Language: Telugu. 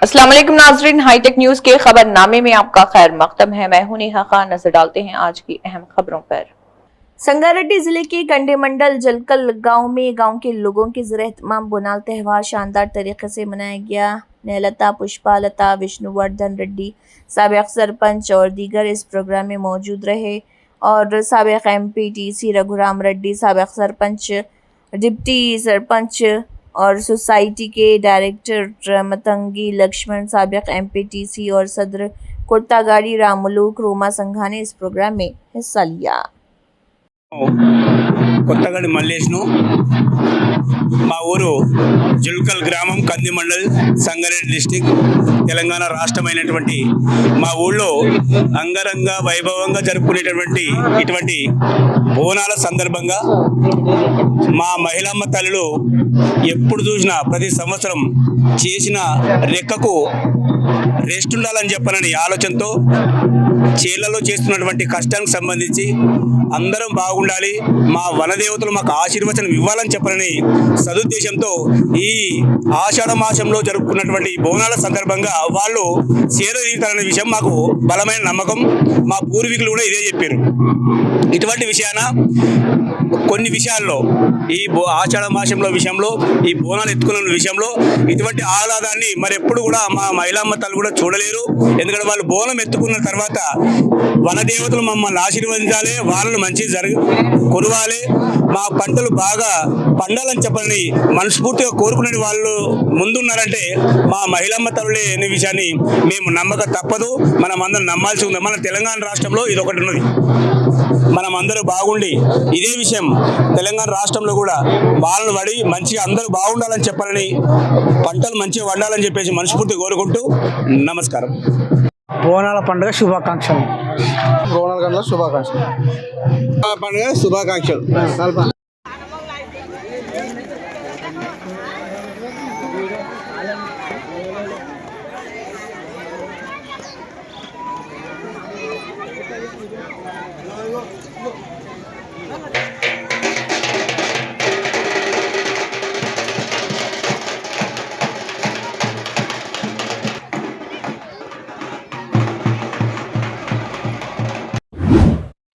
अस्सलाम वालेकुम नाजरीन, हाईटेक न्यूज के खबरनामे में आपका खैर मकदम है। मैं हूं नेहा खान। नजर डालते हैं आज की अहम खबरों पर। संगारेड्डी जिले के कंडी मंडल जलकल गांव में गांव के लोगों के ज़रिए एहतमाम बोनाल त्यौहार शानदार तरीके से मनाया गया। न्यायलता, पुष्पालता, विष्णुवर्धन रेड्डी साबिक सरपंच और दीगर इस प्रोग्राम में मौजूद रहे और साबिक एमपीटीसी रघुराम रेड्डी, साबिक सरपंच, डिप्टी सरपंच और सोसाइटी के डायरेक्टर मतंगी लक्ष्मण, साबिक एमपीटीसी और सदर कुर्तागाड़ी राममुलूक रोमा संघा ने इस प्रोग्राम में हिस्सा लिया। కొత్తగడి మల్లేష్ను మా ఊరు జుల్కల్ గ్రామం, కంది మండల్, సంగారెడ్డి డిస్టిక్, తెలంగాణ రాష్ట్రమైనటువంటి మా ఊళ్ళో అంగరంగ వైభవంగా జరుపుకునేటటువంటి ఇటువంటి బోనాల సందర్భంగా మా మహిళమ్మ తల్లులు ఎప్పుడు చూసినా ప్రతి సంవత్సరం చేసిన రెక్కకు రెస్ట్ ఉండాలని చెప్పనని ఆలోచనతో చేళ్లలో చేస్తున్నటువంటి కష్టానికి సంబంధించి అందరం బాగుండాలి, మా వనదేవతలు మాకు ఆశీర్వచనం ఇవ్వాలని చెప్పనని సదుద్దేశంతో ఈ ఆషాఢ మాసంలో జరుపుకున్నటువంటి బోనాల సందర్భంగా వాళ్ళు చేరదీరుతారనే విషయం మాకు బలమైన నమ్మకం. మా పూర్వీకులు కూడా ఇదే చెప్పారు. ఇటువంటి విషయాన కొన్ని విషయాల్లో ఈ ఆషాఢ మాసంలో విషయంలో ఈ బోనాలు ఎత్తుకున్న విషయంలో ఇటువంటి ఆహ్లాదాన్ని మరెప్పుడు కూడా మా మహిళమ్మ తల్లు కూడా చూడలేరు. ఎందుకంటే వాళ్ళు బోనం ఎత్తుకున్న తర్వాత వనదేవతలు మమ్మల్ని ఆశీర్వదించాలి, వాళ్ళను మంచి కొరవాలి, మా పంటలు బాగా పండాలని చెప్పని మనస్ఫూర్తిగా కోరుకునే వాళ్ళు ముందున్నారంటే మా మహిళమ్మ తల్లులే అనే విషయాన్ని మేము నమ్మక తప్పదు. మనం అందరం నమ్మాల్సి ఉంది. మన తెలంగాణ రాష్ట్రంలో ఇది ఒకటి ఉన్నది. మనం అందరూ బాగుండి ఇదే విషయం తెలంగాణ రాష్ట్రంలో కూడా వాళ్ళని పడి మంచిగా అందరూ బాగుండాలని చెప్పాలని, పంటలు మంచిగా వండాలని చెప్పేసి మనస్ఫూర్తిగా కోరుకుంటూ నమస్కారం. బోనాల పండుగ శుభాకాంక్షలు. బోనాల పండుగ శుభాకాంక్షలు.